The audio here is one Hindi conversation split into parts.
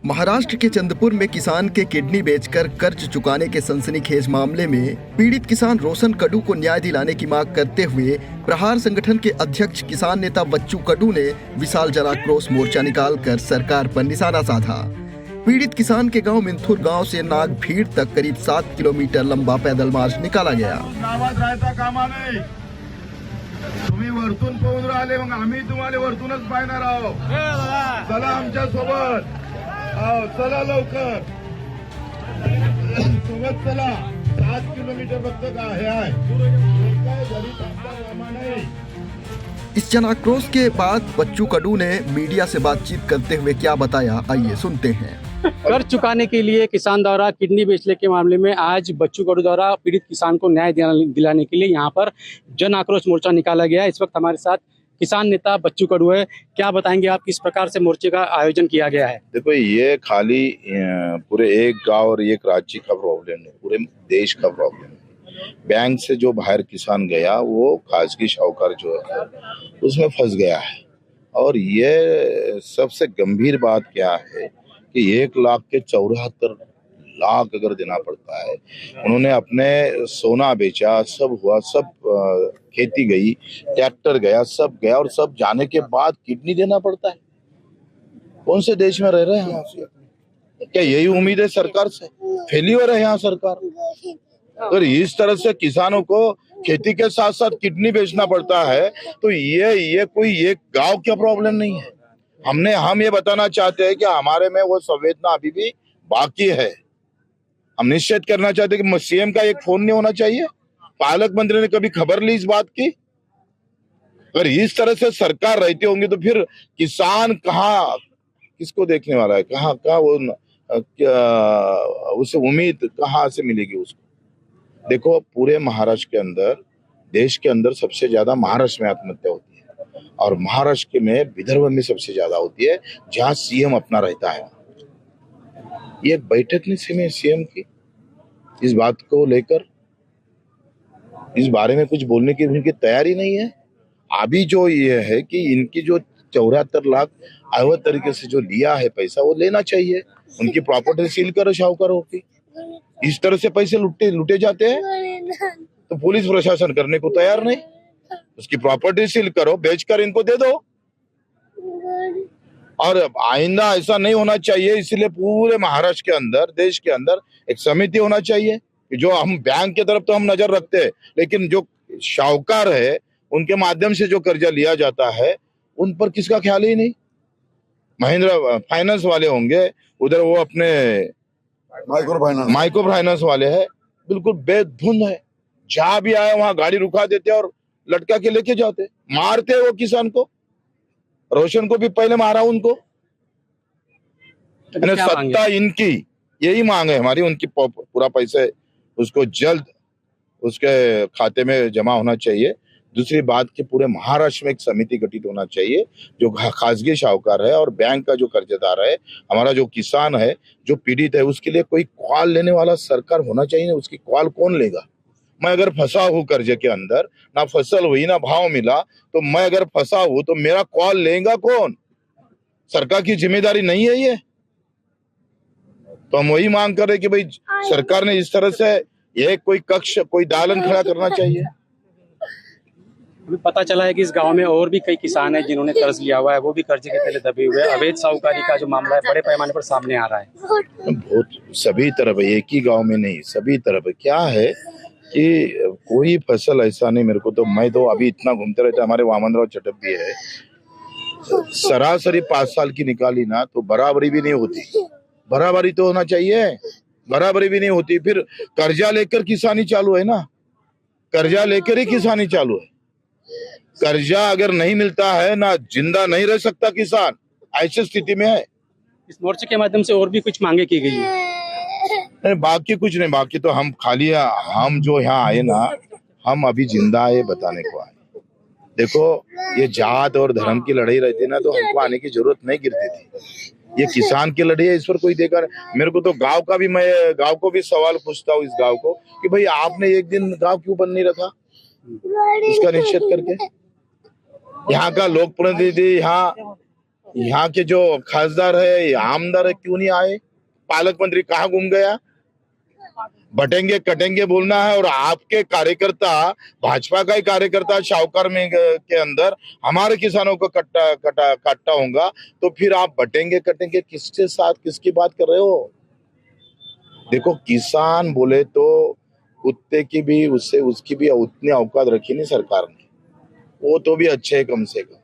महाराष्ट्र के चंद्रपुर में किसान के किडनी बेचकर कर्ज चुकाने के सनसनीखेज मामले में पीड़ित किसान रोशन कडू को न्याय दिलाने की मांग करते हुए प्रहार संगठन के अध्यक्ष किसान नेता बच्चू कडू ने विशाल जन आक्रोश मोर्चा निकालकर सरकार पर निशाना साधा। पीड़ित किसान के गांव मिंथुर गांव से नागभीड़ तक करीब 7 किलोमीटर लंबा पैदल मार्च निकाला गया। तुम्ही वरतून पाहून राहिले, मग आम्ही तुम्हाला वरतूनच पाहणार आहोत। चला आमच्या सोबत, चला लवकर सोबत चला। 7 किलोमीटर फक्त काय आहे, घरी थांबता कामा नाही। इस जन आक्रोश के बाद बच्चू कडू ने मीडिया से बातचीत करते हुए क्या बताया, आइए सुनते हैं। कर्ज चुकाने के लिए किसान द्वारा किडनी बेचने के मामले में आज बच्चू कडू द्वारा पीड़ित किसान को न्याय दिलाने के लिए यहाँ पर जन आक्रोश मोर्चा निकाला गया। इस वक्त हमारे साथ किसान नेता बच्चू कडू है। क्या बताएंगे आप, किस प्रकार से मोर्चे का आयोजन किया गया है? देखो, ये खाली पूरे एक गांव और एक राज्य का प्रॉब्लम है, पूरे देश का प्रॉब्लम है। बैंक से जो बाहर किसान गया वो खासगी शाहूकार जो है उसमें फंस गया है। और ये सबसे गंभीर बात क्या है कि 1,74,00,000 अगर देना पड़ता है। उन्होंने अपने सोना बेचा, सब हुआ, सब खेती गई, ट्रैक्टर गया, सब गया, और सब जाने के बाद किडनी देना पड़ता है। कौन से देश में रह रहे हैं आप? क्या यही उम्मीद है सरकार से? फेल्यूर है यहाँ सरकार। अगर इस तरह से किसानों को खेती के साथ साथ किडनी बेचना पड़ता है तो ये कोई एक गांव का प्रॉब्लम नहीं है। हम ये बताना चाहते हैं कि हमारे में वो संवेदना अभी भी बाकी है। हम निश्चित करना चाहते हैं कि सीएम का एक फोन नहीं होना चाहिए, पालक मंत्री ने कभी खबर ली इस बात की? अगर इस तरह से सरकार रहती होंगी तो फिर किसान कहाँ, किसको देखने वाला है? कहाँ वो उसे उम्मीद कहाँ से मिलेगी उसको? देखो, पूरे महाराष्ट्र के अंदर, देश के अंदर सबसे ज्यादा महाराष्ट्र में आत्महत्या होती है, और महाराष्ट्र में विदर्भ में सबसे ज्यादा होती है, जहां सीएम अपना रहता है। ये एक बैठक नहीं सीएम की इस बात को लेकर, इस बारे में कुछ बोलने की उनकी तैयारी नहीं है। अभी जो ये है कि इनकी जो 74 लाख अवैध तरीके से जो लिया है पैसा, वो लेना चाहिए। उनकी प्रॉपर्टी सील करो शाहूकारों की। इस तरह से पैसे लुटे जाते हैं तो पुलिस प्रशासन करने को तैयार नहीं। उसकी प्रॉपर्टी सील करो, बेचकर इनको दे दो। और आइंदा ऐसा नहीं होना चाहिए, इसलिए पूरे महाराष्ट्र के अंदर, देश के अंदर एक समिति होना चाहिए कि जो हम बैंक की तरफ तो हम नजर रखते हैं, लेकिन जो शाहूकार है उनके माध्यम से जो कर्जा लिया जाता है उन पर किसका ख्याल ही नहीं। महिंद्रा फाइनेंस वाले होंगे, उधर वो अपने माइक्रो फाइनेंस वाले हैं, बिल्कुल बेधुंध है। जहां भी आए वहां गाड़ी रुका देते और लटका के लेके जाते, मारते वो किसान को। रोशन को भी पहले मारा उनको। सत्ता इनकी, यही मांग है हमारी, उनकी पूरा पैसे उसको जल्द उसके खाते में जमा होना चाहिए। दूसरी बात कि पूरे महाराष्ट्र में एक समिति गठित होना चाहिए जो खासगी शाहूकार है और बैंक का जो कर्जदार है, हमारा जो किसान है, जो पीड़ित है, उसके लिए कोई कॉल लेने वाला सरकार होना चाहिए। उसकी कॉल कौन लेगा? मैं अगर फंसा हूं कर्जे के अंदर, ना फसल हुई ना भाव मिला, तो मैं अगर फंसा हूं तो मेरा कॉल लेगा कौन? सरकार की जिम्मेदारी नहीं है ये? तो हम वही मांग कर रहे कि भाई सरकार ने इस तरह से ये कोई कक्ष, कोई दालन खड़ा करना चाहिए। अभी पता चला है कि इस गांव में और भी कई किसान हैं जिन्होंने कर्ज लिया हुआ है, वो भी कर्जे के तले दबे हुए हैं। अवैध साहूकारी का जो मामला है बड़े पैमाने पर सामने आ रहा है। बहुत सभी तरफ, एक ही गांव में नहीं, सभी तरफ। क्या है कि कोई फसल ऐसा नहीं, मेरे को तो, मैं तो अभी इतना घूमते रहता, हमारे वामनराव चटप भी है, सरासरी 5 साल की निकाली ना तो बराबरी भी नहीं होती। बराबरी तो होना चाहिए, बराबरी भी नहीं होती। फिर कर्जा लेकर किसानी चालू है ना, कर्जा लेकर ही किसानी चालू है। कर्जा अगर नहीं मिलता है ना, जिंदा नहीं रह सकता किसान, ऐसी स्थिति में है। इस मोर्चे के माध्यम से और भी कुछ मांगे की गई है? नहीं, बाकी कुछ नहीं, बाकी तो हम खाली, हम जो यहाँ आए ना, हम अभी जिंदा आए बताने को आए। देखो, ये जात और धर्म की लड़ाई रहती ना तो हमको आने की जरूरत नहीं गिरती थी। ये किसान की लड़ाई है, इस पर कोई देखा नहीं। मेरे को तो गांव का भी, मैं गांव को भी सवाल पूछता हूँ, इस गांव को, कि भाई आपने एक दिन गांव क्यों बंद नहीं रखा इसका निश्चित करके? यहाँ का लोक प्रतिनिधि यहाँ यहाँ के जो खासदार है या आमदार है क्यों नहीं आए? पालक मंत्री कहाँ गुम गया? बटेंगे कटेंगे बोलना है और आपके कार्यकर्ता, भाजपा का ही कार्यकर्ता शाहूकार में के अंदर हमारे किसानों को काटता होगा, तो फिर आप बटेंगे कटेंगे किसके साथ, किसकी बात कर रहे हो? देखो, किसान बोले तो कुत्ते की भी उसकी भी उतनी औकात रखी नहीं सरकार ने, वो तो भी अच्छे है कम से कम।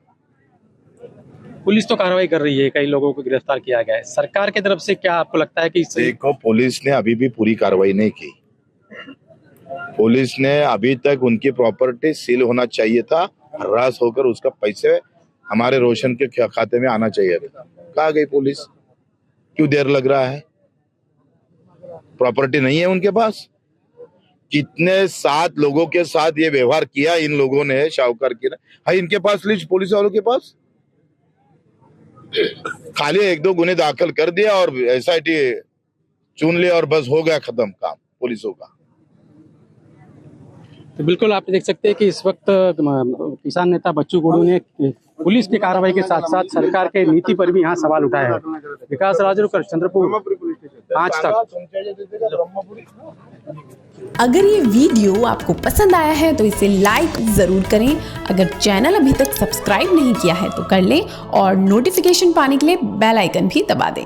पुलिस तो कार्रवाई कर रही है, कई लोगों को गिरफ्तार किया गया है। सरकार की तरफ से क्या आपको लगता है कि देखो, पुलिस ने अभी भी पूरी कार्रवाई नहीं की। पुलिस ने अभी तक उनकी प्रॉपर्टी सील होना चाहिए था, हरास होकर उसका पैसे हमारे रोशन के खाते में आना चाहिए था। कहाँ गई पुलिस? क्यों देर लग रहा है? प्रॉपर्टी नहीं है उनके पास? कितने 7 लोगों के साथ ये व्यवहार किया इन लोगों ने, शाहूकार की ने, है इनके पास लिस्ट पुलिस वालों के पास? खाली 1-2 गुने दाखिल कर दिया और SIT चुन लिया और बस हो गया खत्म काम पुलिसों का। तो बिल्कुल आप देख सकते हैं कि इस वक्त किसान नेता बच्चू कडू ने पुलिस की कार्रवाई के साथ साथ सरकार के नीति पर भी यहाँ सवाल उठाया है। विकास राजूरकर, चंद्रपुर, 5 तक। अगर ये वीडियो आपको पसंद आया है तो इसे लाइक जरूर करें। अगर चैनल अभी तक सब्सक्राइब नहीं किया है तो कर लें और नोटिफिकेशन पाने के लिए बेल आइकन भी दबा दें।